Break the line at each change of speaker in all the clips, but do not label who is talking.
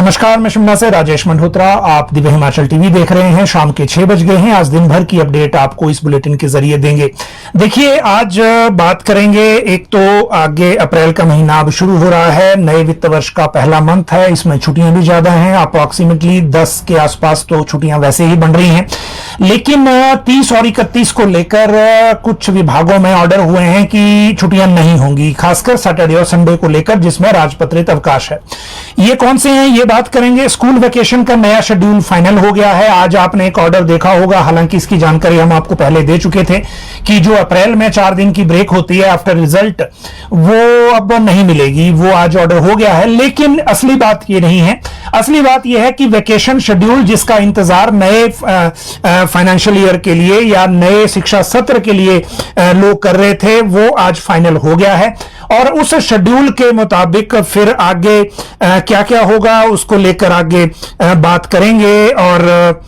नमस्कार, मैं शिमला से राजेश मल्होत्रा। आप दिव्य हिमाचल टीवी देख रहे हैं। शाम के 6 बज गए हैं। आज दिन भर की अपडेट आपको इस बुलेटिन के जरिए देंगे। देखिए, आज बात करेंगे, एक तो आगे अप्रैल का महीना अब शुरू हो रहा है, नए वित्त वर्ष का पहला मंथ है, इसमें छुट्टियां भी ज्यादा हैं। अप्रोक्सीमेटली 10 के आसपास तो छुट्टियां वैसे ही बन रही हैं, लेकिन 30 और 31 को लेकर कुछ विभागों में ऑर्डर हुए हैं कि छुट्टियां नहीं होंगी, खासकर सैटरडे और संडे को लेकर, जिसमें राजपत्रित अवकाश है। ये कौन से हैं, ये बात करेंगे। स्कूल वेकेशन का नया शेड्यूल फाइनल हो गया है। आज आपने एक ऑर्डर देखा होगा, हालांकि इसकी जानकारी हम आपको पहले दे चुके थे कि जो अप्रैल में 4 दिन की ब्रेक होती है आफ्टर रिजल्ट, वो अब नहीं मिलेगी। वो आज ऑर्डर हो गया है, लेकिन असली बात ये नहीं है। असली बात यह है कि वेकेशन शेड्यूल जिसका इंतजार नए फाइनेंशियल ईयर के लिए या नए शिक्षा सत्र के लिए लोग कर रहे थे, वो आज फाइनल हो गया है। और उस शेड्यूल के मुताबिक फिर आगे क्या क्या होगा उसको लेकर आगे बात करेंगे, और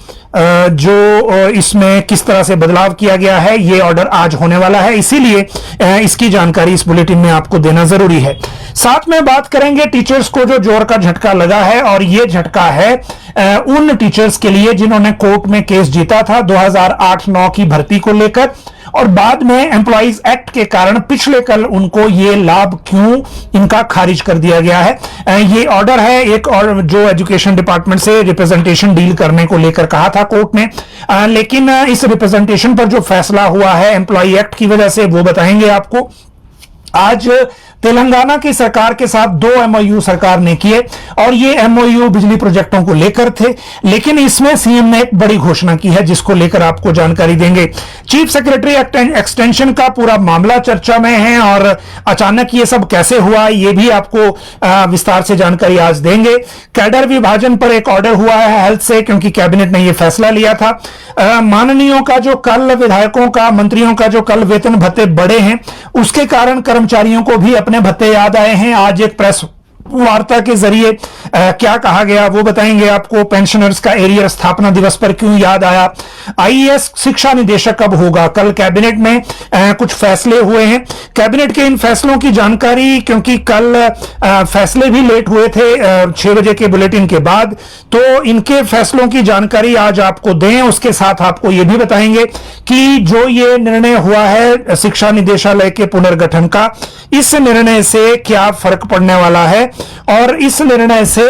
जो इसमें किस तरह से बदलाव किया गया है, ये ऑर्डर आज होने वाला है, इसीलिए इसकी जानकारी इस बुलेटिन में आपको देना जरूरी है। साथ में बात करेंगे टीचर्स को जो जोर का झटका लगा है, और ये झटका है उन टीचर्स के लिए जिन्होंने कोर्ट में केस जीता था 2008-9 की भर्ती को लेकर, और बाद में एम्प्लॉइज एक्ट के कारण पिछले कल उनको ये लाभ क्यों इनका खारिज कर दिया गया है। ये ऑर्डर है एक, और जो एजुकेशन डिपार्टमेंट से रिप्रेजेंटेशन डील करने को लेकर कहा था कोर्ट ने, लेकिन इस रिप्रेजेंटेशन पर जो फैसला हुआ है एम्प्लॉय एक्ट की वजह से, वो बताएंगे आपको। आज तेलंगाना की सरकार के साथ 2 एमओयू सरकार ने किए, और ये एमओयू बिजली प्रोजेक्टों को लेकर थे, लेकिन इसमें सीएम ने एक बड़ी घोषणा की है जिसको लेकर आपको जानकारी देंगे। चीफ सेक्रेटरी एक्सटेंशन का पूरा मामला चर्चा में है, और अचानक ये सब कैसे हुआ, ये भी आपको विस्तार से जानकारी आज देंगे। कैडर विभाजन पर एक ऑर्डर हुआ है हेल्थ से, क्योंकि कैबिनेट ने यह फैसला लिया था। माननीयों का जो कल, विधायकों का, मंत्रियों का जो कल वेतन भत्ते बढ़े हैं, उसके कारण कर्मचारियों को भी अपने भत्ते याद आए हैं। आज एक प्रेस वार्ता के जरिए क्या कहा गया वो बताएंगे आपको। पेंशनर्स का एरियर स्थापना दिवस पर क्यों याद आया। आईएएस शिक्षा निदेशक कब होगा, कल कैबिनेट में कुछ फैसले हुए हैं। कैबिनेट के इन फैसलों की जानकारी, क्योंकि कल फैसले भी लेट हुए थे 6 बजे के बुलेटिन के बाद, तो इनके फैसलों की जानकारी आज आपको दें। उसके साथ आपको यह भी बताएंगे कि जो ये निर्णय हुआ है शिक्षा निदेशालय के पुनर्गठन का, इस निर्णय से क्या फर्क पड़ने वाला है, और इस निर्णय से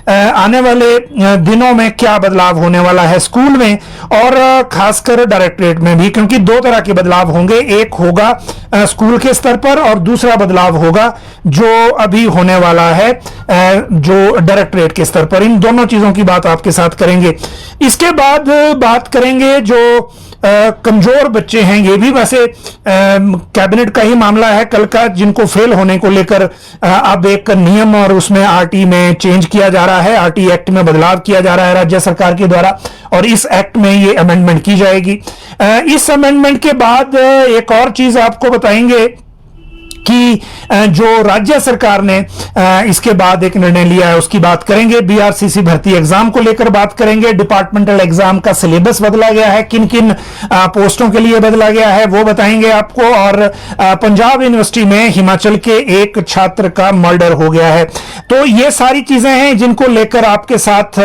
आने वाले दिनों में क्या बदलाव होने वाला है स्कूल में, और खासकर डायरेक्टरेट में भी, क्योंकि 2 तरह के बदलाव होंगे। एक होगा स्कूल के स्तर पर, और दूसरा बदलाव होगा जो अभी होने वाला है जो डायरेक्टरेट के स्तर पर। इन दोनों चीजों की बात आपके साथ करेंगे। इसके बाद बात करेंगे जो कमजोर बच्चे हैं, ये भी वैसे कैबिनेट का ही मामला है कल का, जिनको फेल होने को लेकर अब एक नियम और उसमें आरटी में चेंज किया जा रहा है। आरटी एक्ट में बदलाव किया जा रहा है राज्य सरकार के द्वारा, और इस एक्ट में ये अमेंडमेंट की जाएगी। इस अमेंडमेंट के बाद एक और चीज आपको बताएंगे कि जो राज्य सरकार ने इसके बाद एक निर्णय लिया है, उसकी बात करेंगे। बीआरसीसी भर्ती एग्जाम को लेकर बात करेंगे। डिपार्टमेंटल एग्जाम का सिलेबस बदला गया है, किन किन पोस्टों के लिए बदला गया है वो बताएंगे आपको। और पंजाब यूनिवर्सिटी में हिमाचल के एक छात्र का मर्डर हो गया है। तो ये सारी चीजें हैं जिनको लेकर आपके साथ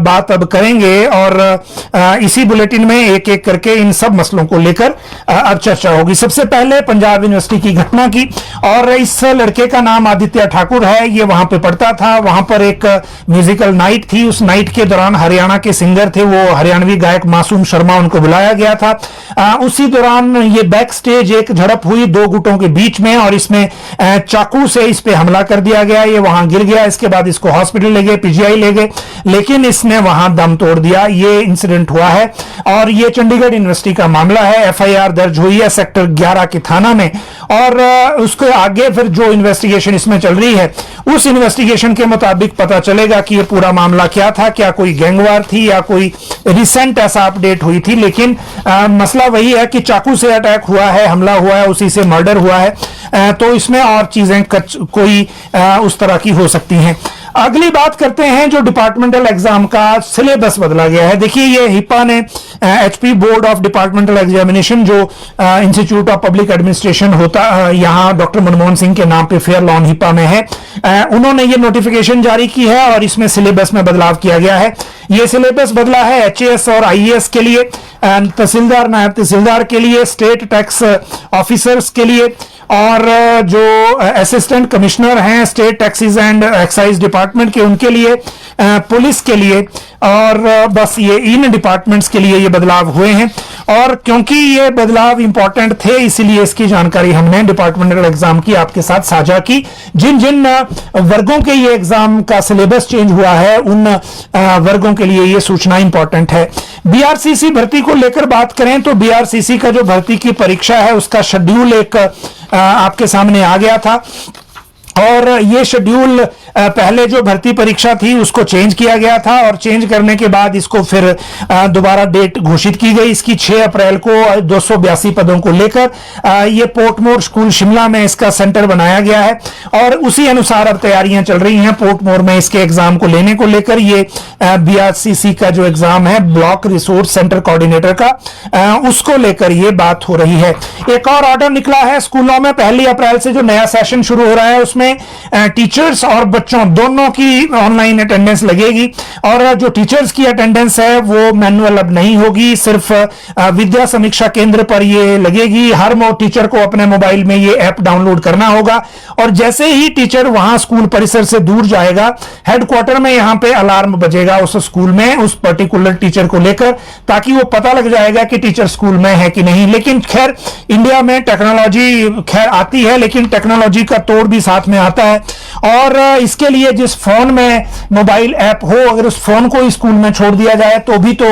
बात अब करेंगे, और इसी बुलेटिन में एक एक करके इन सब मसलों को लेकर अब चर्चा होगी। सबसे पहले पंजाब यूनिवर्सिटी की घटना की, और इस लड़के का नाम आदित्य ठाकुर है। ये वहां पे पढ़ता था, वहां पर एक म्यूजिकल नाइट थी। उस नाइट के दौरान हरियाणा के सिंगर थे वो हरियाणवी गायक मासूम शर्मा, उनको बुलाया गया था। उसी दौरान ये बैक स्टेज एक झड़प हुई 2 गुटों के बीच में, और इसमें चाकू से इस पे हमला कर दिया गया। ये वहां गिर गया, इसके बाद इसको हॉस्पिटल ले गए, पीजीआई ले गए, लेकिन इसने वहां दम तोड़ दिया। ये इंसिडेंट हुआ है, और ये चंडीगढ़ यूनिवर्सिटी का मामला है। एफआईआर दर्ज हुई है सेक्टर 11 के थाना में, और उसके आगे फिर जो इन्वेस्टिगेशन इसमें चल रही है, उस इन्वेस्टिगेशन के मुताबिक पता चलेगा कि ये पूरा मामला क्या था, क्या कोई गैंगवार थी या कोई रिसेंट ऐसा अपडेट हुई थी। लेकिन मसला वही है कि चाकू से अटैक हुआ है, हमला हुआ है, उसी से मर्डर हुआ है, तो इसमें और चीजें कोई उस तरह की हो सकती हैं। अगली बात करते हैं जो डिपार्टमेंटल एग्जाम का सिलेबस बदला गया है। देखिए ये हिपा ने HP board of departmental examination जो इंस्टीट्यूट ऑफ पब्लिक एडमिनिस्ट्रेशन होता यहाँ डॉक्टर मनमोहन सिंह के नाम पे फेयर लॉन हिपा में है, उन्होंने ये नोटिफिकेशन जारी की है और इसमें सिलेबस में बदलाव किया गया है। ये सिलेबस बदला है एचएएस और आईएएस के लिए, तहसीलदार नायब तहसीलदार के लिए, स्टेट टैक्स ऑफिसर्स के लिए और जो असिस्टेंट कमिश्नर हैं state taxes and excise department के उनके लिए, पुलिस के लिए और बस ये इन डिपार्टमेंट्स के लिए ये बदलाव हुए हैं। और क्योंकि ये बदलाव इंपॉर्टेंट थे इसीलिए इसकी जानकारी हमने डिपार्टमेंटल एग्जाम की आपके साथ साझा की। जिन जिन वर्गों के ये एग्जाम का सिलेबस चेंज हुआ है उन वर्गों के लिए ये सूचना इंपॉर्टेंट है। बीआरसीसी भर्ती को लेकर बात करें तो बीआरसीसी का जो भर्ती की परीक्षा है उसका शेड्यूल एक आपके सामने आ गया था और ये शेड्यूल पहले जो भर्ती परीक्षा थी उसको चेंज किया गया था और चेंज करने के बाद इसको फिर दोबारा डेट घोषित की गई इसकी 6 अप्रैल को 282 पदों को लेकर। ये पोर्टमोर स्कूल शिमला में इसका सेंटर बनाया गया है और उसी अनुसार अब तैयारियां चल रही हैं पोर्टमोर में इसके एग्जाम को लेने को लेकर। ये बीआरसीसी का जो एग्जाम है ब्लॉक रिसोर्स सेंटर कोऑर्डिनेटर का उसको लेकर ये बात हो रही है। एक और ऑर्डर निकला है स्कूलों में 1 अप्रैल से जो नया सेशन शुरू हो रहा है उसमें टीचर्स और बच्चों दोनों की ऑनलाइन अटेंडेंस लगेगी और जो टीचर्स की अटेंडेंस है वो मैनुअल अब नहीं होगी, सिर्फ विद्या समीक्षा केंद्र पर ये लगेगी। हर टीचर को अपने मोबाइल में ये ऐप डाउनलोड करना होगा और जैसे ही टीचर वहां स्कूल परिसर से दूर जाएगा हेडक्वार्टर में यहां पे अलार्म बजेगा उस स्कूल में उस पर्टिकुलर टीचर को लेकर, ताकि वो पता लग जाएगा कि टीचर स्कूल में है कि नहीं। लेकिन खैर इंडिया में टेक्नोलॉजी खैर आती है लेकिन टेक्नोलॉजी का तोड़ भी साथ में आता है और इसके लिए जिस फोन में मोबाइल ऐप हो अगर उस फोन को स्कूल में छोड़ दिया जाए तो भी तो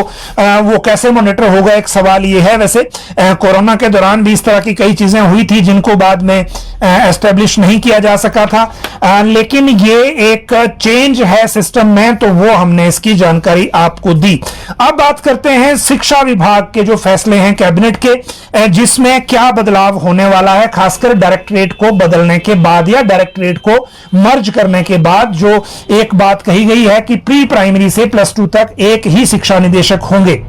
वो कैसे मॉनिटर होगा, एक सवाल ये है। वैसे कोरोना के दौरान भी इस तरह की कई चीजें हुई थी जिनको बाद में एस्टेब्लिश नहीं किया जा सका था, लेकिन ये एक चेंज है सिस्टम में तो वो हमने इसकी जानकारी आपको दी। अब बात करते हैं शिक्षा विभाग के जो फैसले हैं कैबिनेट के जिसमें क्या बदलाव होने वाला है, खासकर डायरेक्टरेट को बदलने के बाद या डायरेक्टरेट को मर्ज करने के बाद। जो एक बात कही गई है कि प्री प्राइमरी से +2 तक एक ही शिक्षा निदेशक होंगे।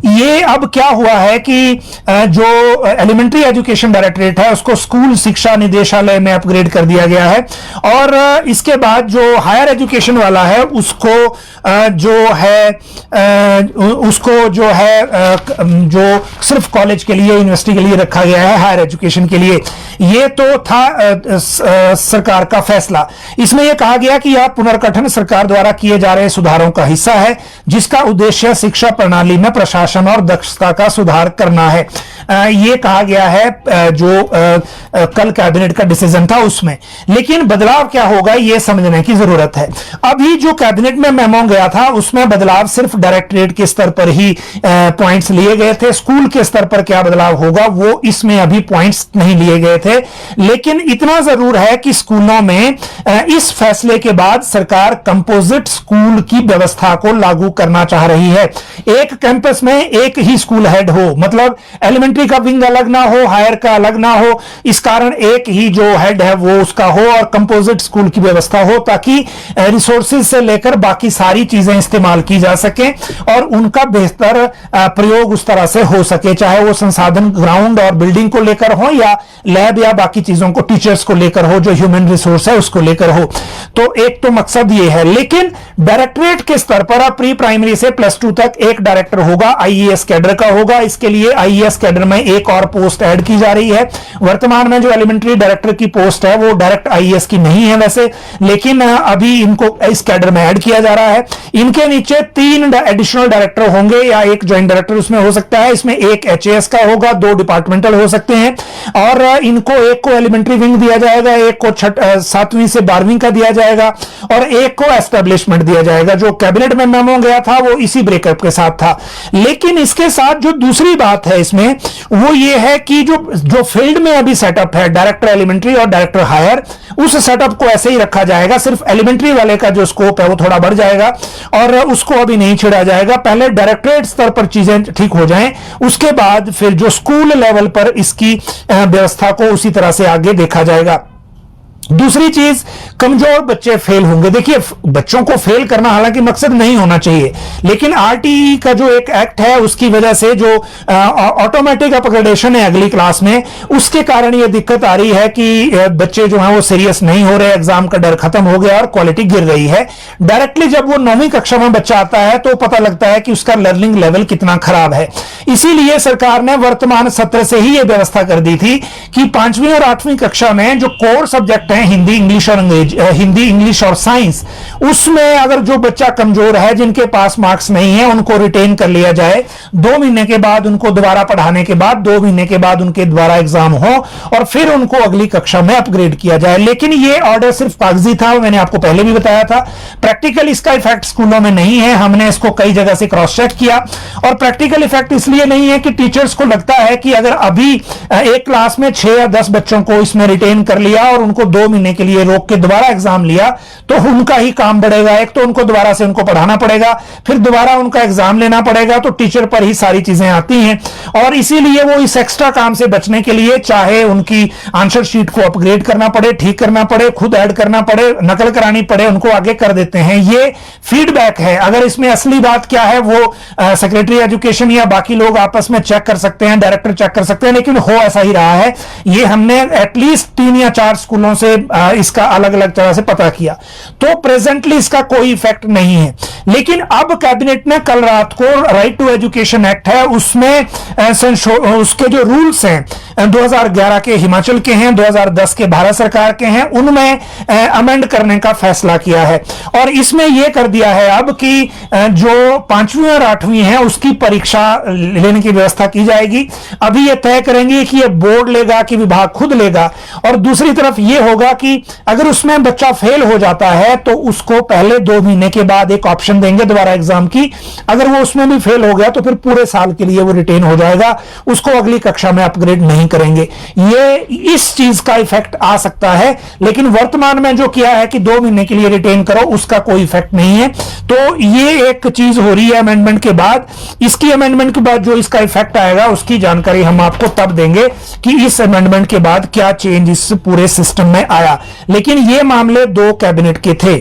ये अब क्या हुआ है कि जो एलिमेंट्री एजुकेशन डायरेक्टरेट है उसको स्कूल शिक्षा निदेशालय में अपग्रेड कर दिया गया है और इसके बाद जो हायर एजुकेशन वाला है उसको जो सिर्फ कॉलेज के लिए यूनिवर्सिटी के लिए रखा गया है हायर एजुकेशन के लिए। ये तो था सरकार का फैसला। इसमें यह कहा गया कि यह पुनर्गठन सरकार द्वारा किए जा रहे सुधारों का हिस्सा है जिसका उद्देश्य शिक्षा प्रणाली में प्रशासन और दक्षता का सुधार करना है। ये कहा गया है जो कल कैबिनेट का डिसीजन था उसमें। लेकिन बदलाव क्या होगा ये समझने की जरूरत है। अभी जो कैबिनेट में मेमो गया था उसमें बदलाव सिर्फ डायरेक्टरेट के स्तर पर ही पॉइंट्स लिए गए थे। स्कूल के स्तर पर क्या बदलाव होगा वो इसमें अभी पॉइंट्स नहीं लिए गए थे। लेकिन इतना जरूर है कि स्कूलों में इस फैसले के बाद सरकार कंपोजिट स्कूल की व्यवस्था को लागू करना चाह रही है। एक कैंपस में एक ही स्कूल हेड हो, मतलब एलिमेंट्री का विंग अलग ना हो, हायर का अलग ना हो, इस कारण एक ही जो हेड है वो उसका हो और कंपोजिट स्कूल की व्यवस्था हो ताकि रिसोर्सेज से लेकर बाकी सारी चीजें इस्तेमाल की जा सके और उनका बेहतर प्रयोग उस तरह से हो सके, चाहे वो संसाधन ग्राउंड और बिल्डिंग को लेकर हो या लैब या बाकी चीजों को टीचर्स को लेकर हो, जो ह्यूमन रिसोर्स है उसको लेकर हो। तो एक तो मकसद ये है। लेकिन डायरेक्टरेट के स्तर पर अब प्री प्राइमरी से +2 तक एक डायरेक्टर होगा, आईएएस कैडर का होगा। इसके लिए आईएएस कैडर में एक और पोस्ट ऐड की जा रही है। वर्तमान में जो एलिमेंट्री डायरेक्टर की पोस्ट है वो डायरेक्ट आईएएस की नहीं है वैसे, लेकिन अभी इनको इस कैडर में ऐड किया जा रहा है। इनके नीचे 3 एडिशनल डायरेक्टर होंगे या एक ज्वाइंट डायरेक्टर उसमें हो सकता है। इसमें एक एचएएस का होगा, 2 डिपार्टमेंटल हो सकते हैं और इनको एक को एलिमेंट्री विंग दिया जाएगा, एक को 7वीं से 12वीं का दिया जाएगा और एक को एस्टेब्लिशमेंट दिया जाएगा। जो कैबिनेट में मेमो गया था वो इसी ब्रेकअप के साथ था। लेकिन इसके साथ जो दूसरी बात है इसमें वो ये है कि जो फील्ड में अभी सेटअप है डायरेक्टर एलिमेंट्री और डायरेक्टर हायर, उस सेटअप को ऐसे ही रखा जाएगा। सिर्फ एलिमेंट्री वाले का जो स्कोप है वो थोड़ा बढ़ जाएगा और उसको अभी नहीं छेड़ा जाएगा। पहले डायरेक्टरेट स्तर पर चीजें ठीक हो जाएं, उसके बाद फिर जो स्कूल लेवल पर इसकी व्यवस्था को उसी तरह से आगे देखा जाएगा। दूसरी चीज, कमजोर बच्चे फेल होंगे। देखिए, बच्चों को फेल करना हालांकि मकसद नहीं होना चाहिए, लेकिन आरटीई का जो एक एक्ट है उसकी वजह से जो ऑटोमेटिक अपग्रेडेशन है अगली क्लास में, उसके कारण ये दिक्कत आ रही है कि बच्चे जो हैं वो सीरियस नहीं हो रहे, एग्जाम का डर खत्म हो गया और क्वालिटी गिर रही है। डायरेक्टली जब वो 9वीं कक्षा में बच्चा आता है तो पता लगता है कि उसका लर्निंग लेवल कितना खराब है। इसीलिए सरकार ने वर्तमान सत्र से ही ये व्यवस्था कर दी थी कि 5वीं और 8वीं कक्षा में जो कोर सब्जेक्ट हैं, हिंदी इंग्लिश और साइंस, उसमें अगर जो बच्चा कमजोर है, जिनके पास मार्क्स नहीं है, उनको रिटेन कर लिया जाए। 2 महीने के बाद उनको दोबारा पढ़ाने के बाद 2 महीने के बाद उनके द्वारा एग्जाम हो और फिर उनको अगली कक्षा में अपग्रेड किया जाए। लेकिन ये ऑर्डर सिर्फ कागजी था, मैंने आपको पहले भी बताया था। प्रैक्टिकल इसका इफेक्ट स्कूलों में नहीं है। हमने इसको कई जगह से क्रॉस चेक किया और प्रैक्टिकल इफेक्ट इसलिए नहीं है कि टीचर्स को लगता है कि अगर अभी एक क्लास में 6 या 10 बच्चों को इसमें रिटेन कर लिया और उनको 2 महीने के लिए रोक के दोबारा एग्जाम लिया तो उनका ही काम बढ़ेगा। एक तो उनको दोबारा से उनको पढ़ाना पड़ेगा, फिर दोबारा उनका एग्जाम लेना पड़ेगा, तो टीचर पर ही सारी चीजें आती हैं। और इसीलिए वो इस एक्स्ट्रा काम से बचने के लिए, चाहे उनकी आंसर शीट को अपग्रेड करना पड़े, ठीक करना पड़े, खुद ऐड करना पड़े, नकल करानी पड़े, उनको आगे कर देते हैं। ये फीडबैक है। अगर इसमें असली बात क्या है वो सेक्रेटरी एजुकेशन या बाकी लोग आपस में चेक कर सकते हैं, डायरेक्टर चेक कर सकते हैं, लेकिन हो ऐसा ही रहा है। ये हमने एटलीस्ट 3 या 4 स्कूलों से इसका अलग अलग तरह से पता किया, तो प्रेजेंटली इसका कोई इफेक्ट नहीं है। लेकिन अब कैबिनेट ने कल रात को राइट टू एजुकेशन एक्ट है, उसमें उसके जो रूल्स हैं 2011 के हिमाचल के हैं, 2010 के भारत सरकार के हैं, उनमें अमेंड करने का फैसला किया है। और इसमें यह कर दिया है अब कि जो 5वीं और 8वीं है उसकी परीक्षा लेने की व्यवस्था की जाएगी। अभी यह तय करेंगे कि यह बोर्ड लेगा कि विभाग खुद लेगा। और दूसरी तरफ यह होगा कि अगर उसमें बच्चा फेल हो जाता है तो उसको पहले 2 महीने के बाद एक ऑप्शन देंगे दोबारा एग्जाम की। अगर वो उसमें भी फेल हो गया तो फिर पूरे साल के लिए वो रिटेन हो जाएगा, उसको अगली कक्षा में अपग्रेड नहीं करेंगे। ये इस चीज का इफेक्ट आ सकता है, लेकिन वर्तमान में जो किया है कि 2 महीने के लिए रिटेन करो, उसका कोई इफेक्ट नहीं है। तो ये एक चीज हो रही है अमेंडमेंट के बाद। इसकी अमेंडमेंट के बाद जो इसका इफेक्ट आएगा उसकी जानकारी हम आपको तब देंगे कि इस अमेंडमेंट के बाद क्या चेंज इस पूरे सिस्टम में आया। लेकिन ये मामले 2 कैबिनेट के थे।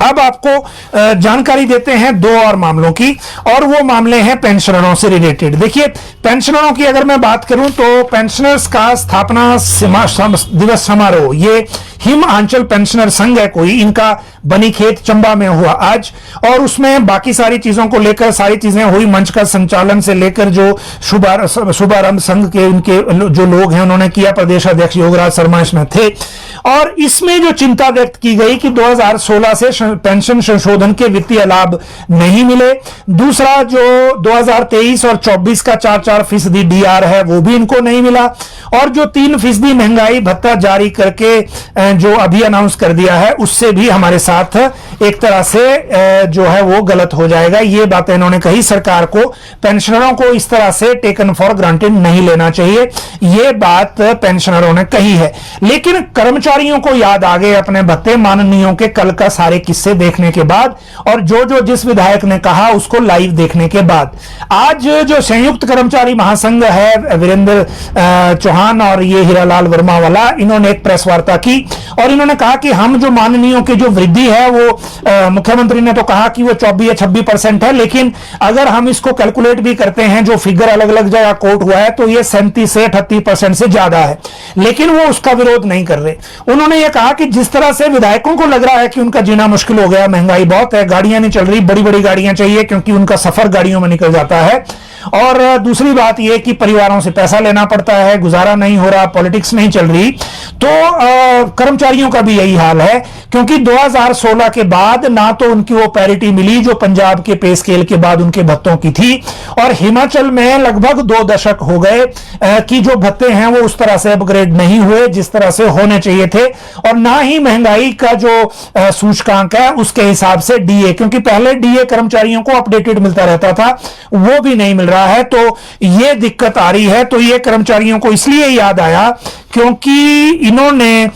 अब आपको जानकारी देते हैं 2 और मामलों की, और वो मामले हैं पेंशनरों से रिलेटेड। देखिए, पेंशनरों की अगर मैं बात करूं तो पेंशनर्स का स्थापना दिवस समारोह, ये हिमाचल पेंशनर संघ है कोई, इनका बनीखेत चंबा में हुआ आज, और उसमें बाकी सारी चीजों को लेकर सारी चीजें हुई। मंच का संचालन से लेकर जो शुभारंभ संघ के उनके जो लोग हैं उन्होंने किया, प्रदेश अध्यक्ष योगराज शर्मा इसमें थे। और इसमें जो चिंता व्यक्त की गई कि 2016 से पेंशन संशोधन के वित्तीय लाभ नहीं मिले। दूसरा, जो 2023 और 24 का 4% डीआर है वो भी इनको नहीं मिला। और जो 3% महंगाई भत्ता जारी करके जो अभी अनाउंस कर दिया है उससे भी हमारे साथ एक तरह से जो है वो गलत हो जाएगा। ये बातें इन्होंने कही। सरकार को पेंशनरों को इस तरह से टेकन फॉर ग्रांटेड नहीं लेना चाहिए, ये बात पेंशनरों ने कही है। लेकिन कर्मचारियों को याद आ गए अपने भत्ते माननीयों के कल का सारे किस्से देखने के बाद, और जो जिस विधायक ने कहा उसको लाइव देखने के बाद। आज जो संयुक्त कर्मचारी महासंघ है, वीरेंद्र चौहान और ये हीरालाल वर्मा वाला, इन्होंने एक प्रेस वार्ता की और इन्होंने कहा कि हम जो माननीयों की जो वृद्धि है वो मुख्यमंत्री ने तो कहा कि वो 24 या 26% है, लेकिन अगर हम इसको कैलकुलेट भी करते हैं जो फिगर अलग अलग जगह कोट हुआ है तो ये 37 से 38% से ज्यादा है, लेकिन वो उसका विरोध नहीं कर रहे। उन्होंने ये कहा कि जिस तरह से विधायकों को लग रहा है कि उनका जीना मुश्किल हो गया, महंगाई बहुत है, गाड़ियां नहीं चल रही, बड़ी बड़ी गाड़ियां चाहिए क्योंकि उनका सफर गाड़ियों में निकल जाता है। और दूसरी बात यह कि परिवारों से पैसा लेना पड़ता है, गुजारा नहीं हो रहा, पॉलिटिक्स नहीं चल रही, तो कर्मचारियों का भी यही हाल है। क्योंकि 2016 के बाद ना तो उनकी वो पैरिटी मिली जो पंजाब के पे स्केल के बाद उनके भत्तों की थी, और हिमाचल में लगभग 2 दशक हो गए कि जो भत्ते हैं वो उस तरह से अपग्रेड नहीं हुए जिस तरह से होने चाहिए थे, और ना ही महंगाई का जो सूचकांक है उसके हिसाब से डीए, क्योंकि पहले डीए कर्मचारियों को अपडेटेड मिलता रहता था, वो भी नहीं मिल रहा है। तो ये दिक्कत आ रही है। तो ये कर्मचारियों को इसलिए याद आया क्योंकि इन्होंने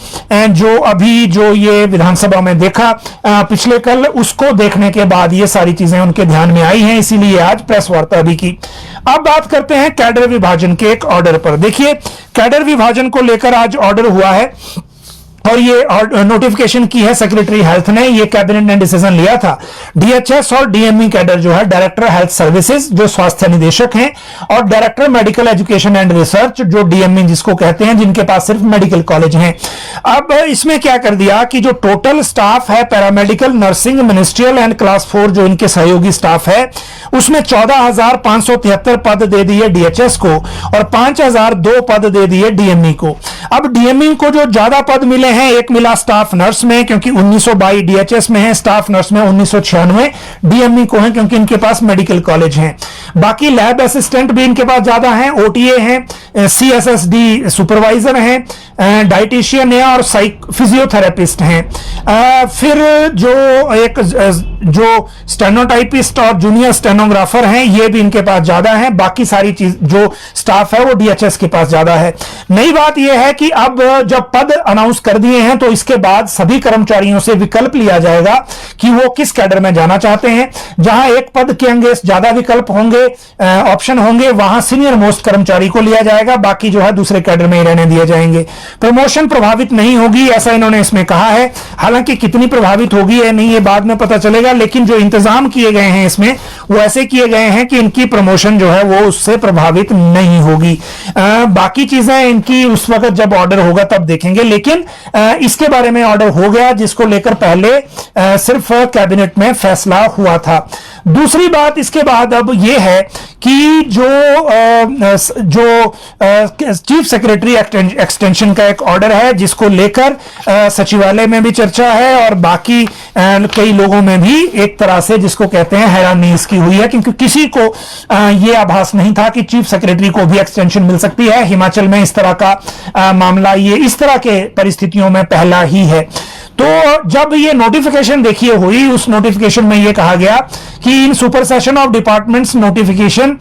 जो ये विधानसभा में देखा पिछले कल, उसको देखने के बाद ये सारी चीजें उनके ध्यान में आई हैं, इसीलिए आज प्रेस वार्ता भी की। अब बात करते हैं कैडर विभाजन के एक ऑर्डर पर। देखिए, कैडर विभाजन को लेकर आज ऑर्डर हुआ है और ये नोटिफिकेशन की है सेक्रेटरी हेल्थ ने, ये कैबिनेट ने डिसीजन लिया था। डीएचएस और डीएमई कैडर जो है, डायरेक्टर हेल्थ सर्विसेज जो स्वास्थ्य निदेशक हैं, और director medical education and research जो डीएमई जिसको कहते हैं, जिनके पास सिर्फ मेडिकल कॉलेज हैं। अब इसमें क्या कर दिया कि जो टोटल स्टाफ है paramedical, nursing, ministerial and class 4 जो इनके सहयोगी स्टाफ है, उसमें 14,573 पद दे दिए डीएचएस को और 5,002 पद दे दिए डीएमई को। अब डीएमई को जो ज्यादा पद मिले हैं, एक मिला स्टाफ नर्स में क्योंकि 1922 डीएचएस में है, स्टाफ नर्स में 1996 डीएमई को है क्योंकि इनके पास मेडिकल कॉलेज हैं। बाकी लैब असिस्टेंट भी इनके पास ज्यादा हैं, ओटीए हैं, सीएसएसडी सुपरवाइजर हैं, डाइटिशियन है और फिजियोथेरेपिस्ट हैं। फिर जो स्टेनोटाइपिस्ट और जूनियर स्टेनोग्राफर हैं, ये भी इनके पास ज्यादा हैं। बाकी सारी चीज जो स्टाफ है वो डीएचएस के पास ज्यादा है। नई बात यह है कि अब जब पद अनाउंस कर दिए हैं तो इसके बाद सभी कर्मचारियों से विकल्प लिया जाएगा कि वो किस कैडर में जाना चाहते हैं। जहां एक पद के अंगे ज्यादा विकल्प होंगे, ऑप्शन होंगे, वहां सीनियर मोस्ट कर्मचारी को लिया जाएगा, बाकी जो है दूसरे कैडर में ही रहने दिए जाएंगे। प्रमोशन प्रभावित नहीं होगी ऐसा इन्होंने इसमें कहा है। हालांकि कितनी प्रभावित होगी या नहीं ये बाद में पता चलेगा, लेकिन जो इंतजाम किए गए हैं इसमें वो ऐसे किए गए हैं कि इनकी प्रमोशन जो है वो उससे प्रभावित नहीं होगी। बाकी चीजें इनकी उस वक्त जब ऑर्डर होगा तब देखेंगे, लेकिन इसके बारे में ऑर्डर हो गया जिसको लेकर पहले सिर्फ कैबिनेट में फैसला हुआ था। दूसरी बात इसके बाद अब यह है कि जो चीफ सेक्रेटरी एक्सटेंशन का एक ऑर्डर है जिसको लेकर सचिवालय में भी चर्चा है और बाकी कई लोगों में भी एक तरह से जिसको कहते हैं हैरानी इसकी हुई है, क्योंकि किसी को यह आभास नहीं था कि चीफ सेक्रेटरी को भी एक्सटेंशन मिल सकती है। हिमाचल में इस तरह का मामला ये इस तरह के परिस्थितियों में पहला ही है। तो जब ये नोटिफिकेशन देखिए हुई, उस नोटिफिकेशन में ये कहा गया कि in supersession of departments notification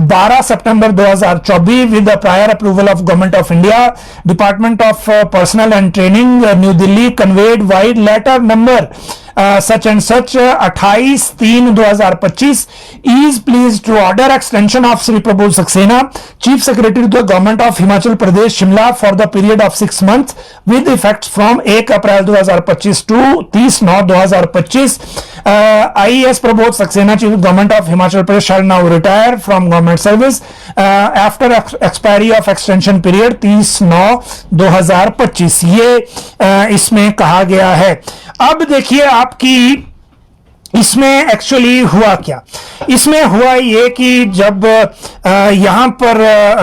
12 सितंबर 2024 with the prior approval of government of India, department of personnel and training new Delhi conveyed vide letter number such and such 28/3/2025 is pleased to order extension of Sri Prabodh Saxena, Chief Secretary to the Government of Himachal Pradesh, Shimla for the period of 6 months with effect from 1 April 2025 to 30/9/2025. IAS Prabodh Saxena, Chief Government of Himachal Pradesh, shall now retire from government service after expiry of extension period 30/9/2025. ये इसमें कहा गया है। अब देखिए आपकी इसमें actually हुआ क्या। इसमें हुआ ये कि जब यहां पर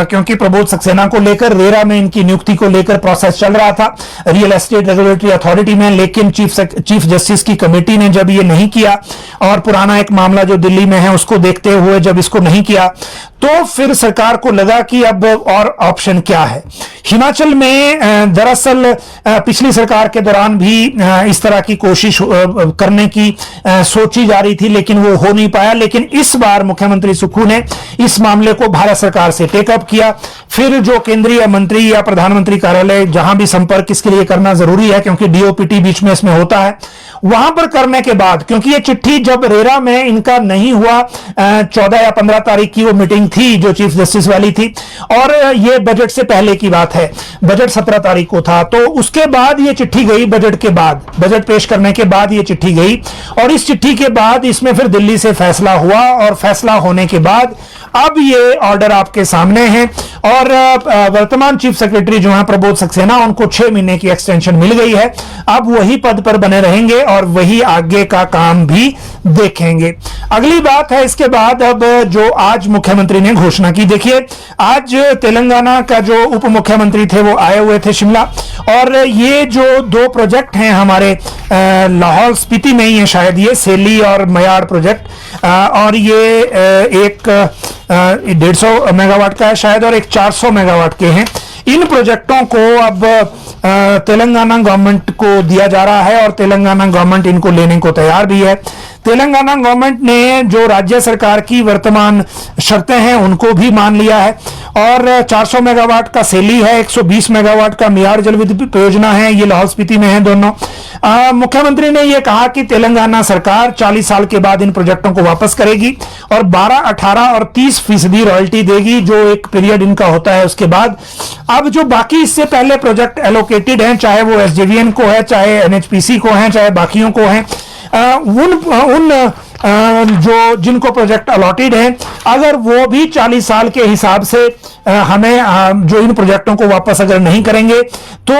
क्योंकि प्रबोध सक्सेना को लेकर रेरा में इनकी नियुक्ति को लेकर प्रोसेस चल रहा था रियल एस्टेट रेगुलेटरी अथॉरिटी में, लेकिन चीफ जस्टिस की कमेटी ने जब ये नहीं किया और पुराना एक मामला जो दिल्ली में है उसको देखते हुए जब इसको नहीं किया, तो फिर सरकार को लगा कि अब और ऑप्शन क्या है। हिमाचल में दरअसल पिछली सरकार के दौरान भी इस तरह की कोशिश करने की सोची जा रही थी, लेकिन वो हो नहीं पाया। लेकिन इस बार मुख्यमंत्री सुक्खू ने इस मामले को भारत सरकार से टेकअप किया। फिर जो केंद्रीय मंत्री या प्रधानमंत्री कार्यालय जहां भी संपर्क इसके लिए करना जरूरी है क्योंकि डीओपीटी बीच में इसमें होता है, वहां पर करने के बाद, क्योंकि ये चिट्ठी जब रेरा में इनका नहीं हुआ 14 या 15 तारीख की वो मीटिंग थी जो चीफ जस्टिस वाली थी, और ये बजट से पहले की बात है, बजट 17 तारीख को था, तो उसके बाद ये चिट्ठी गई, बजट के बाद, बजट पेश करने के बाद ये चिट्ठी गई, और इस चिट्ठी के बाद इसमें फिर दिल्ली से फैसला हुआ, और फैसला होने के बाद अब ये ऑर्डर आपके सामने है। और वर्तमान चीफ सेक्रेटरी जो है प्रबोध सक्सेना, उनको 6 महीने की एक्सटेंशन मिल गई है। अब वही पद पर बने रहेंगे और वही आगे का काम भी देखेंगे। अगली बात है इसके बाद अब जो आज मुख्यमंत्री ने घोषणा की। देखिए आज तेलंगाना का जो उप मुख्यमंत्री थे वो आए हुए थे शिमला, और ये जो 2 प्रोजेक्ट हैं हमारे लाहौल स्पीति में ही है शायद, ये सेली और मयाड़ प्रोजेक्ट, और ये एक 150 मेगावाट का है शायद और एक 400 मेगावाट के हैं। इन प्रोजेक्टों को अब तेलंगाना गवर्नमेंट को दिया जा रहा है और तेलंगाना गवर्नमेंट इनको लेने को तैयार भी है। तेलंगाना गवर्नमेंट ने जो राज्य सरकार की वर्तमान शर्तें हैं उनको भी मान लिया है और 400 मेगावाट का सेली है, 120 मेगावाट का मियार जल विद्युत परियोजना है, ये लाहौल स्पीति में है दोनों। मुख्यमंत्री ने यह कहा कि तेलंगाना सरकार 40 साल के बाद इन प्रोजेक्टों को वापस करेगी और 12, 18 और 30% रॉयल्टी देगी, जो एक पीरियड इनका होता है उसके बाद। अब जो बाकी इससे पहले प्रोजेक्ट एलोकेटेड हैं, चाहे वो एसजेवीएन को है, चाहे एनएचपीसी को है, चाहे बाकियों को है, उन जो जिनको प्रोजेक्ट अलॉटेड है, अगर वो भी 40 साल के हिसाब से हमें जो इन प्रोजेक्टों को वापस अगर नहीं करेंगे तो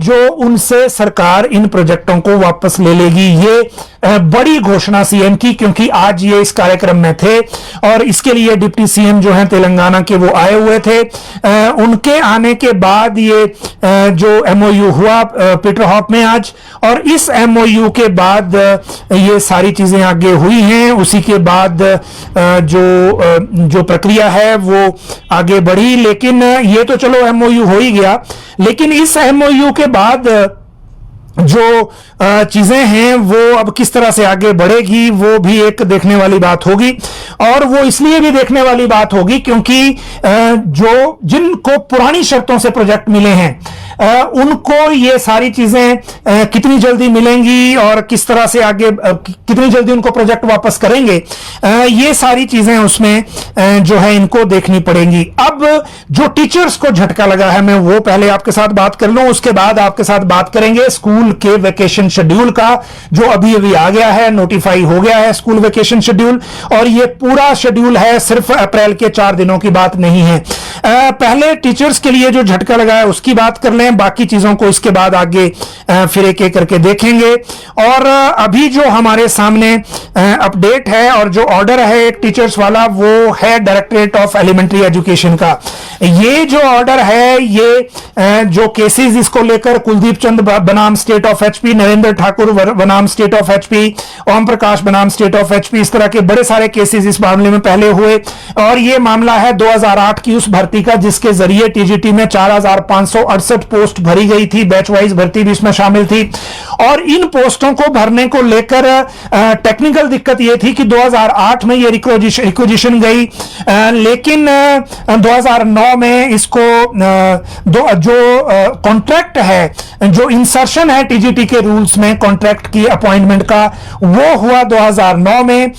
जो उनसे सरकार इन प्रोजेक्टों को वापस ले लेगी। ये बड़ी घोषणा सीएम की, क्योंकि आज ये इस कार्यक्रम में थे और इसके लिए डिप्टी सीएम जो हैं तेलंगाना के वो आए हुए थे। उनके आने के बाद ये जो एमओयू हुआ पीटरहॉफ में आज, और इस एमओयू के बाद ये सारी चीजें आगे हुई हैं। उसी के बाद जो प्रक्रिया है वो आगे बढ़ी, लेकिन ये तो चलो एमओयू हो ही गया, लेकिन इस एमओयू के बाद जो चीजें हैं वो अब किस तरह से आगे बढ़ेगी वो भी एक देखने वाली बात होगी। और वो इसलिए भी देखने वाली बात होगी क्योंकि जो जिनको पुरानी शर्तों से प्रोजेक्ट मिले हैं उनको ये सारी चीजें कितनी जल्दी मिलेंगी और किस तरह से आगे कितनी जल्दी उनको प्रोजेक्ट वापस करेंगे, ये सारी चीजें उसमें जो है इनको देखनी पड़ेंगी। अब जो टीचर्स को झटका लगा है, मैं वो पहले आपके साथ बात कर लूं, उसके बाद आपके साथ बात करेंगे स्कूल के वेकेशन शेड्यूल का, जो अभी अभी आ गया है, नोटिफाई हो गया है स्कूल वेकेशन शेड्यूल, और ये पूरा शेड्यूल है, सिर्फ अप्रैल के 4 दिनों की बात नहीं है। पहले टीचर्स के लिए जो झटका लगा है उसकी बात कर लें, बाकी चीजों को इसके बाद आगे फिर एक एक करके देखेंगे। और अभी जो हमारे सामने अपडेट है और जो ऑर्डर है एक टीचर्स वाला, वो है डायरेक्टरेट ऑफ एलिमेंट्री एजुकेशन का। ये जो ऑर्डर है, ये जो केसेस इसको लेकर कुलदीप चंद बनाम state of HP, Narendra Thakur बनाम state of HP, Om Prakash बनाम स्टेट ऑफ एचपी, इस तरह के बड़े सारे केसेस इस मामले में पहले हुए। और ये मामला है 2008 की उस भर्ती का जिसके जरिए टीजीटी में 4568 पोस्ट भरी गई थी, बैच वाइज भर्ती भी इसमें शामिल थी। और इन पोस्टों को भरने को लेकर टेक्निकल दिक्कत यह थी कि 2008 में ये रिक्वेजिशन गई, लेकिन 2009 में इसको जो कॉन्ट्रैक्ट है, जो इंसर्शन है टीजीटी के रूल्स में कॉन्ट्रैक्ट की अपॉइंटमेंट का, वो हुआ 2009 में,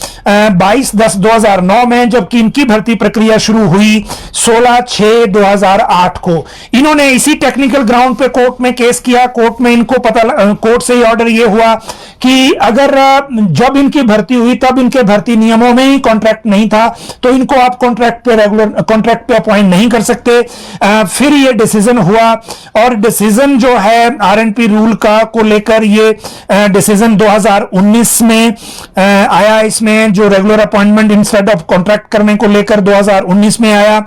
22/10/2009 में, जबकि इनकी भर्ती प्रक्रिया शुरू हुई 16/6/2008 को। इन्होंने इसी टेक्निकल ग्राउंड पे कोर्ट में केस किया। कोर्ट में इनको कोर्ट से ही ऑर्डर ये हुआ कि अगर जब इनकी भर्ती हुई तब इनके भर्ती नियमों में ही कॉन्ट्रैक्ट नहीं था, तो इनको आप कॉन्ट्रैक्ट पे रेगुलर कॉन्ट्रैक्ट पे अपॉइंट नहीं कर सकते। फिर ये डिसीजन हुआ, और डिसीजन जो है आरएनपी रूल का को लेकर ये डिसीजन 2019 में आया। इसमें जो regular appointment instead of contract करने को लेकर 2019 में आया।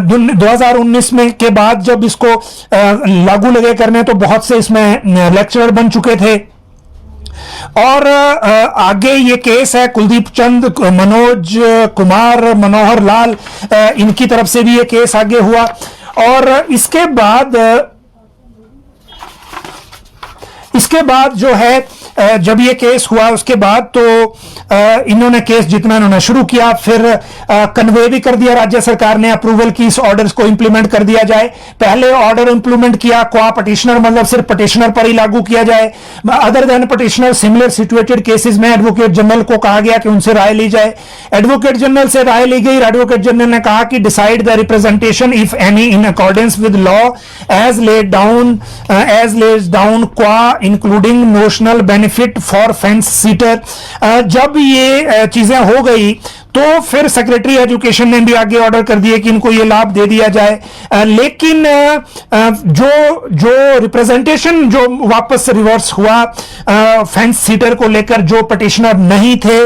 2019 में के बाद जब इसको लागू लगे करने, तो बहुत से इसमें लेक्चरर बन चुके थे। और आगे ये केस है कुलदीप चंद, मनोज कुमार, मनोहर लाल, इनकी तरफ से भी ये केस आगे हुआ। और इसके बाद जो है जब ये केस हुआ उसके बाद तो इन्होंने केस जितना इन्होंने शुरू किया, फिर कन्वे भी कर दिया राज्य सरकार ने, अप्रूवल की इस ऑर्डर्स को इंप्लीमेंट कर दिया जाए। पहले ऑर्डर इंप्लीमेंट किया क्वा पटिशनर, मतलब सिर्फ पटिशनर पर ही लागू किया जाए। Other than petitioner similar situated cases में एडवोकेट जनरल को कहा गया कि उनसे राय ली जाए। एडवोकेट जनरल से राय ली गई। एडवोकेट जनरल ने कहा कि decide the representation if any in accordance with law as laid down qua including notional benefit for fence sitter. जब ये चीजें हो गई तो फिर सेक्रेटरी एजुकेशन ने भी आगे ऑर्डर कर दिए कि इनको ये लाभ दे दिया जाए। लेकिन जो रिप्रेजेंटेशन जो वापस रिवर्स हुआ फेंस सीटर को लेकर, जो पटिशनर नहीं थे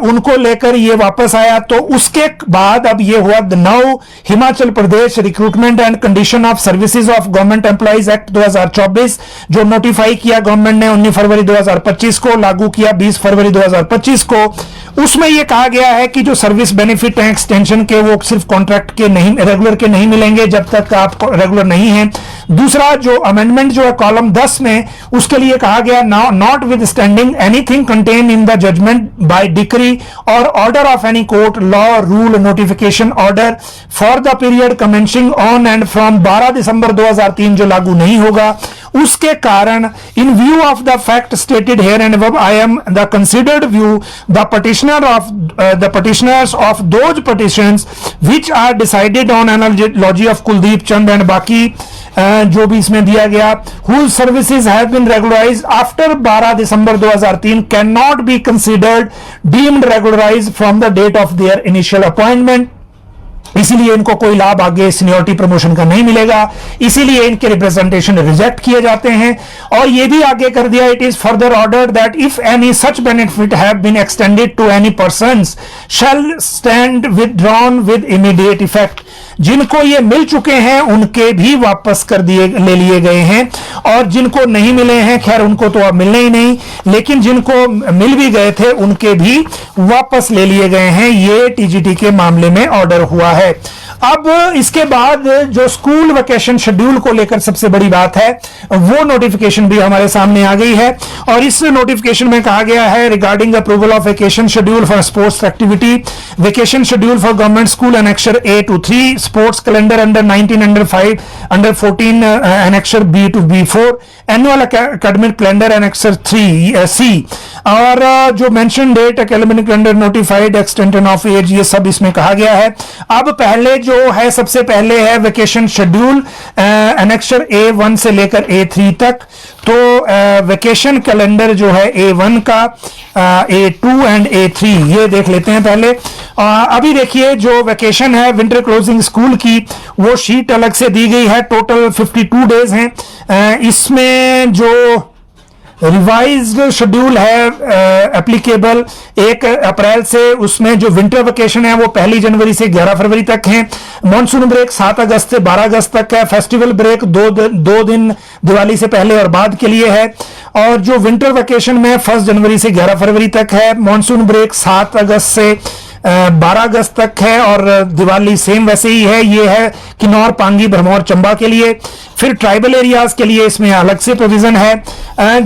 उनको लेकर ये वापस आया। तो उसके बाद अब ये हुआ now Himachal Pradesh recruitment and condition of services of government employees act 2024, जो नोटिफाई किया गवर्नमेंट ने 19 फरवरी 2025 को, लागू किया 20 फरवरी 2025 को। उसमें यह कहा गया है कि जो सर्विस बेनिफिट हैं एक्सटेंशन के, वो सिर्फ कॉन्ट्रैक्ट के नहीं, रेगुलर के नहीं मिलेंगे जब तक आप रेगुलर नहीं हैं। दूसरा जो अमेंडमेंट जो है कॉलम 10 में, उसके लिए कहा गया notwithstanding anything contain in the judgment by decree और order of any court, law, rule, notification, order for the period commencing on and from 12 दिसंबर 2003 जो लागू नहीं होगा, उसके कारण in view of the fact stated here and above I am the considered view the petitioners of those petitions which are decided on analogy of Kuldeep Chand and बाकी जो भी इसमें दिया गया, whose services have been regularized after 12 दिसंबर 2003 cannot be considered deemed regularized from the date of their initial appointment। इसीलिए इनको कोई लाभ आगे सीनियरिटी प्रमोशन का नहीं मिलेगा, इसीलिए इनके रिप्रेजेंटेशन रिजेक्ट किए जाते हैं। और ये भी आगे कर दिया, it is further order that if any such benefit have been extended to any persons shall stand withdrawn with immediate effect. जिनको ये मिल चुके हैं उनके भी वापस कर दिए ले लिए गए हैं, और जिनको नहीं मिले हैं खैर उनको तो अब मिलने ही नहीं, लेकिन जिनको मिल भी गए थे उनके भी वापस ले लिए गए हैं। ये टीजीटी के मामले में ऑर्डर हुआ है। अब इसके बाद जो स्कूल वेकेशन शेड्यूल को लेकर सबसे बड़ी बात है, वो नोटिफिकेशन भी हमारे सामने आ गई है। और इस नोटिफिकेशन में कहा गया है regarding approval of vacation schedule for sports activity, vacation schedule for government school annexure A to 3, sports calendar under 19, under 5, under 14 annexure B to B4, annual academic calendar annexure 3C, और जो mention date academic calendar notified extension of age, ये सब इसमें कहा गया है। अब पहले जो है सबसे पहले है वेकेशन शेड्यूल एनेक्सर A1 से लेकर A3 तक। तो वेकेशन कैलेंडर जो है A1 का, A2 एंड A3 ये देख लेते हैं पहले। अभी देखिए जो वेकेशन है विंटर क्लोजिंग स्कूल की, वो शीट अलग से दी गई है। टोटल 52 डेज हैं। इसमें जो रिवाइज्ड शेड्यूल है एप्लीकेबल 1 अप्रैल से, उसमें जो विंटर वेकेशन है वो 1 जनवरी से 11 फरवरी तक है। मॉनसून ब्रेक 7 अगस्त से 12 अगस्त तक है। फेस्टिवल ब्रेक 2 दिन दिवाली से पहले और बाद के लिए है। और जो विंटर वेकेशन में 1 जनवरी से 11 फरवरी तक है। मॉनसून ब्रेक 7 अगस्त से 12 अगस्त तक है, और दिवाली सेम वैसे ही है। ये है किन्नौर, पांगी, भरमौर, चंबा के लिए। फिर ट्राइबल एरियाज के लिए इसमें अलग से प्रोविजन है।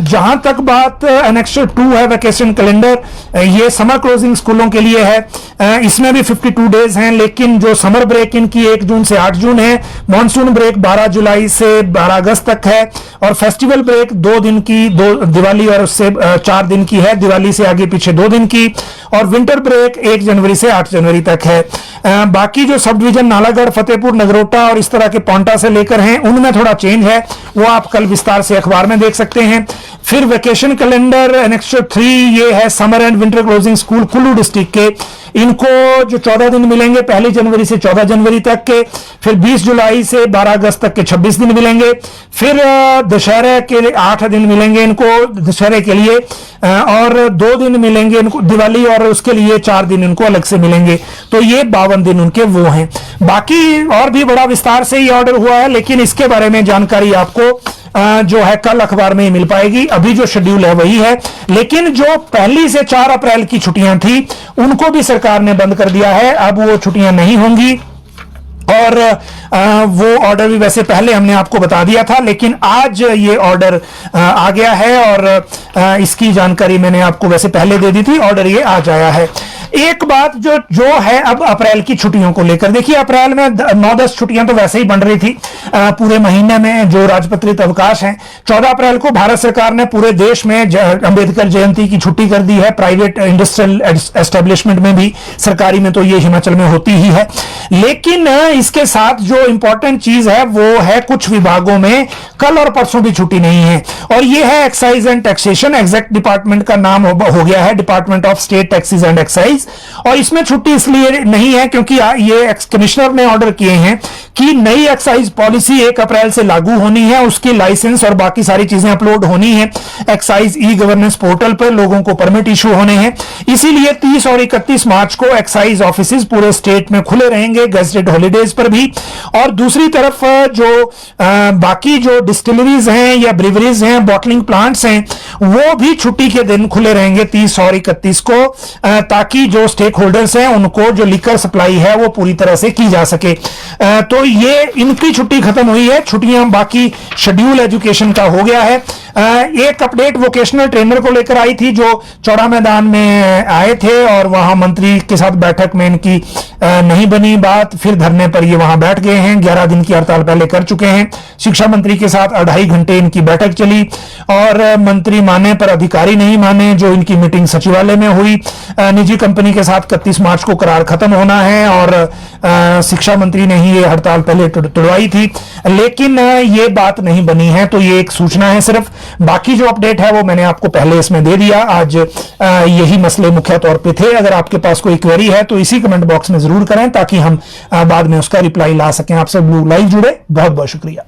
जहां तक बात एनेक्सर 2 है वेकेशन कैलेंडर, ये समर क्लोजिंग स्कूलों के लिए है। इसमें भी 52 डेज हैं, लेकिन जो समर ब्रेक इनकी 1 जून से 8 जून है। मॉनसून ब्रेक 12 जुलाई से 12 अगस्त तक है, और फेस्टिवल ब्रेक 2 दिन की, 2 दिवाली और उससे 4 दिन की है, दिवाली से आगे पीछे 2 दिन की। और विंटर ब्रेक 1 जनवरी से 8 जनवरी तक है। बाकी जो सब डिवीजन नालागढ़, फतेहपुर, नगरोटा और इस तरह के पौंटा से लेकर हैं, उनमें थोड़ा चेंज है, वो आप कल विस्तार से अखबार में देख सकते हैं। फिर वेकेशन कैलेंडर एनेक्सर 3 ये है summer and winter closing school Kullu district के। इनको जो 14 दिन मिलेंगे 1 जनवरी से 14 जनवरी तक के। फिर 20 जुलाई से 12 अगस्त तक के 26 दिन मिलेंगे। फिर दशहरे के 8 दिन मिलेंगे इनको दशहरे के लिए, और 2 दिन मिलेंगे इनको दिवाली, और उसके लिए 4 दिन इनको अलग से मिलेंगे। तो ये 52 दिन उनके वो हैं। बाकी और भी बड़ा विस्तार से ये ऑर्डर हुआ है, लेकिन इसके बारे में जानकारी आपको जो है कल अखबार में ही मिल पाएगी। अभी जो शेड्यूल है वही है, लेकिन जो 1 से 4 अप्रैल की छुट्टियां थी उनको भी सरकार ने बंद कर दिया है। अब वो छुट्टियां नहीं होंगी, और वो ऑर्डर भी वैसे पहले हमने आपको बता दिया था, लेकिन आज ये ऑर्डर आ गया है, और इसकी जानकारी मैंने आपको वैसे पहले दे दी थी। ऑर्डर ये आज आया है। एक बात जो है अब अप्रैल की छुट्टियों को लेकर, देखिए अप्रैल में 9-10 छुट्टियां तो वैसे ही बन रही थी पूरे महीने में जो राजपत्रित अवकाश हैं। 14 अप्रैल को भारत सरकार ने पूरे देश में अंबेडकर जयंती की छुट्टी कर दी है। प्राइवेट इंडस्ट्रियल एस्टेब्लिशमेंट में भी, सरकारी में तो ये हिमाचल में होती ही है। लेकिन इसके साथ जो इंपॉर्टेंट चीज है वो है कुछ विभागों में कल और परसों भी छुट्टी नहीं है, और ये है excise and taxation. Exact department का नाम हो गया है department of state taxes and excise. और इसमें छुट्टी इसलिए नहीं है क्योंकि ये कमिश्नर ने ऑर्डर किए हैं कि नई एक्साइज पॉलिसी 1 अप्रैल से लागू होनी है, उसकी लाइसेंस और बाकी सारी चीजें अपलोड होनी है एक्साइज ई गवर्नेंस पोर्टल पर, लोगों को परमिट इशू होने हैं। इसीलिए 30 और 31 मार्च को एक्साइज ऑफिसेज पूरे स्टेट में खुले रहेंगे, गेजेटेड हॉलीडेज पर भी। और दूसरी तरफ जो बाकी जो डिस्टिलरीज हैं या ब्रिवरीज हैं, बॉटलिंग प्लांट्स हैं, वो भी छुट्टी के दिन खुले रहेंगे 30 और 31 को, ताकि जो स्टेक होल्डर्स हैं उनको जो लिकर सप्लाई है वो पूरी तरह से की जा सके। तो तो ये इनकी छुट्टी खत्म हुई है, छुट्टियां बाकी शेड्यूल एजुकेशन का हो गया है। एक अपडेट वोकेशनल ट्रेनर को लेकर आई थी जो चौड़ा मैदान में आए थे और वहां मंत्री के साथ बैठक में इनकी नहीं बनी बात, फिर धरने पर ये वहां बैठ गए हैं। 11 दिन की हड़ताल पहले कर चुके हैं। शिक्षा मंत्री के साथ 2.5 घंटे इनकी बैठक चली और मंत्री माने पर अधिकारी नहीं माने, जो इनकी मीटिंग सचिवालय में हुई। निजी कंपनी के साथ 31 मार्च को करार खत्म होना है और शिक्षा मंत्री ने ही ये हड़ताल पहले तुड़वाई थी, लेकिन ये बात नहीं बनी है। तो ये एक सूचना है सिर्फ, बाकी जो अपडेट है वो मैंने आपको पहले इसमें दे दिया। आज यही मसले मुख्य तौर पे थे। अगर आपके पास कोई क्वेरी है तो इसी कमेंट बॉक्स में जरूर करें ताकि हम बाद में उसका रिप्लाई ला सकें। आप सब लोग लाइव जुड़े, बहुत बहुत शुक्रिया।